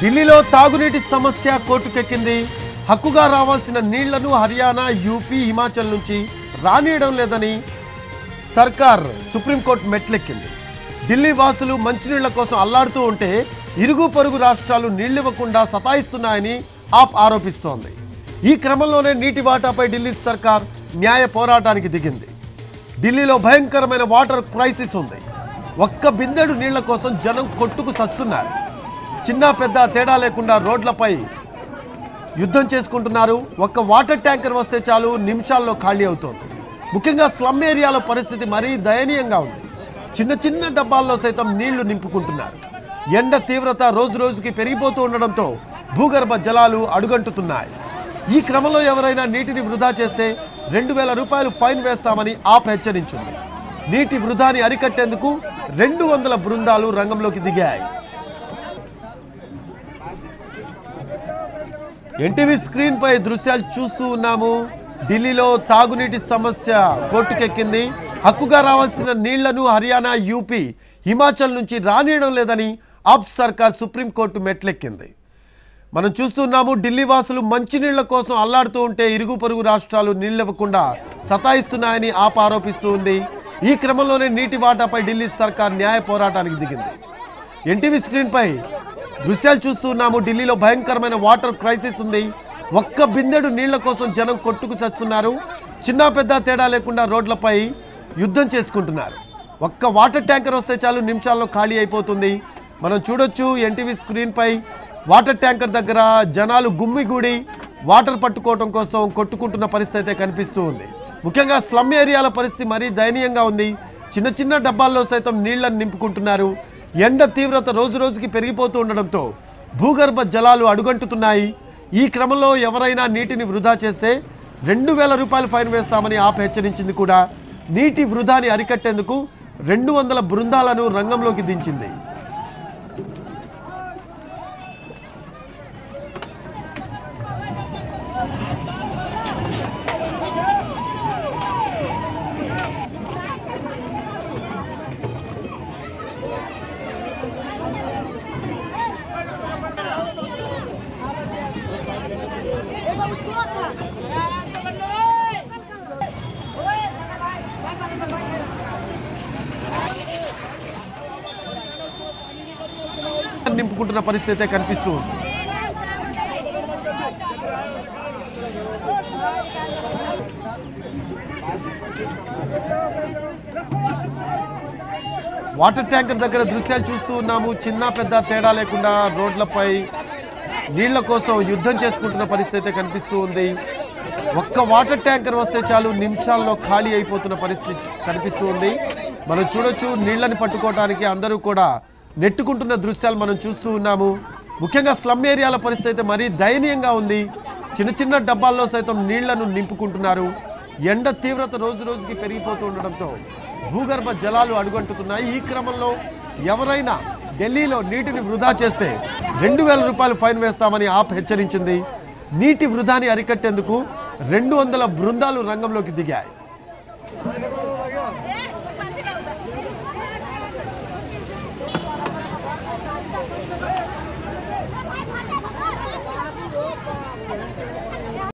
ఢిల్లీలో తాగునీటి సమస్య కోర్టుకెక్కింది. హక్కుగా రావాల్సిన నీళ్లను హర్యానా, యూపీ, హిమాచల్ నుంచి రానియడం లేదని సర్కార్ సుప్రీంకోర్టు మెట్లెక్కింది. ఢిల్లీ వాసులు మంచినీళ్ల కోసం అల్లాడుతూ ఉంటే ఇరుగు పొరుగు రాష్ట్రాలు నీళ్లివ్వకుండా సతాయిస్తున్నాయని ఆప్ ఆరోపిస్తోంది. ఈ క్రమంలోనే నీటి వాటాపై ఢిల్లీ సర్కార్ న్యాయ పోరాటానికి దిగింది. ఢిల్లీలో భయంకరమైన వాటర్ క్రైసిస్ ఉంది. ఒక్క బిందెడు నీళ్ల కోసం జనం కొట్టుకు సస్తున్నారు. చిన్న పెద్ద తేడా లేకుండా రోడ్లపై యుద్ధం చేసుకుంటున్నారు. ఒక్క వాటర్ ట్యాంకర్ వస్తే చాలు నిమిషాల్లో ఖాళీ అవుతోంది. ముఖ్యంగా స్లమ్ ఏరియాలో పరిస్థితి మరీ దయనీయంగా ఉంది. చిన్న చిన్న డబ్బాల్లో సైతం నీళ్లు నింపుకుంటున్నారు. ఎండ తీవ్రత రోజు రోజుకి పెరిగిపోతూ ఉండడంతో భూగర్భ జలాలు అడుగంటుతున్నాయి. ఈ క్రమంలో ఎవరైనా నీటిని వృధా చేస్తే 2000 రూపాయలు ఫైన్ వేస్తామని ఆప్ హెచ్చరించింది. నీటి వృధాని అరికట్టేందుకు 200 బృందాలు రంగంలోకి దిగాయి. ఎన్టీవీ స్క్రీన్ పై దృశ్యాలు చూస్తూ ఉన్నాము. ఢిల్లీలో తాగునీటి సమస్య కోర్టుకెక్కింది. హక్కుగా రావాల్సిన నీళ్లను హర్యానా, యూపీ, హిమాచల్ నుంచి రానియడం లేదని ఆప్ సర్కార్ సుప్రీంకోర్టు మెట్లెక్కింది. మనం చూస్తున్నాము, ఢిల్లీ వాసులు మంచినీళ్ల కోసం అల్లాడుతూ ఉంటే ఇరుగు పొరుగు రాష్ట్రాలు నీళ్లివ్వకుండా సతాయిస్తున్నాయని ఆప్ ఆరోపిస్తూ ఉంది. ఈ క్రమంలోనే నీటి వాటాపై ఢిల్లీ సర్కార్ న్యాయ పోరాటానికి దిగింది. ఎన్టీవీ స్క్రీన్ పై దృశ్యాలు చూస్తున్నాము. ఢిల్లీలో భయంకరమైన వాటర్ క్రైసిస్ ఉంది. ఒక్క బిందెడు నీళ్ల కోసం జనం కొట్టుకు చస్తున్నారు. చిన్న పెద్ద తేడా లేకుండా రోడ్లపై యుద్ధం చేసుకుంటున్నారు. ఒక్క వాటర్ ట్యాంకర్ వస్తే చాలు నిమిషాల్లో ఖాళీ అయిపోతుంది. మనం చూడొచ్చు ఎన్టీవీ స్క్రీన్ పై వాటర్ ట్యాంకర్ దగ్గర జనాలు గుమ్మిగూడి వాటర్ పట్టుకోవడం కోసం కొట్టుకుంటున్న పరిస్థితి అయితే కనిపిస్తూ ఉంది. ముఖ్యంగా స్లమ్ ఏరియాల పరిస్థితి మరీ దయనీయంగా ఉంది. చిన్న చిన్న డబ్బాల్లో సైతం నీళ్లను నింపుకుంటున్నారు. ఎండ తీవ్రత రోజు రోజుకి పెరిగిపోతూ ఉండడంతో భూగర్భ జలాలు అడుగంటుతున్నాయి. ఈ క్రమంలో ఎవరైనా నీటిని వృధా చేస్తే 2000 రూపాయలు ఫైన్ వేస్తామని ఆప్ హెచ్చరించింది కూడా. నీటి వృధాని అరికట్టేందుకు 200 బృందాలను రంగంలోకి దించింది. నింపుకుంటున్న పరిస్థితి కనిపిస్తూ ఉంది. వాటర్ ట్యాంకర్ దగ్గర దృశ్యాలు చూస్తూ ఉన్నాము. చిన్న పెద్ద తేడా లేకుండా రోడ్లపై నీళ్ల కోసం యుద్ధం చేసుకుంటున్న పరిస్థితి కనిపిస్తూ ఉంది. ఒక్క వాటర్ ట్యాంకర్ వస్తే చాలు నిమిషాల్లో ఖాళీ అయిపోతున్న పరిస్థితి కనిపిస్తూ ఉంది. మనం చూడొచ్చు, నీళ్లని పట్టుకోవడానికి అందరూ కూడా నెట్టుకుంటున్న దృశ్యాలు మనం చూస్తూ ఉన్నాము. ముఖ్యంగా స్లమ్ ఏరియాల పరిస్థితి అయితే మరీ దయనీయంగా ఉంది. చిన్న చిన్న డబ్బాల్లో సైతం నీళ్లను నింపుకుంటున్నారు. ఎండ తీవ్రత రోజు రోజుకి పెరిగిపోతూ ఉండడంతో భూగర్భ జలాలు అడుగంటుతున్నాయి. ఈ క్రమంలో ఎవరైనా ఢిల్లీలో నీటిని వృధా చేస్తే 2000 రూపాయలు ఫైన్ వేస్తామని ఆప్ హెచ్చరించింది. నీటి వృధాని అరికట్టేందుకు 200 బృందాలు రంగంలోకి దిగాయి.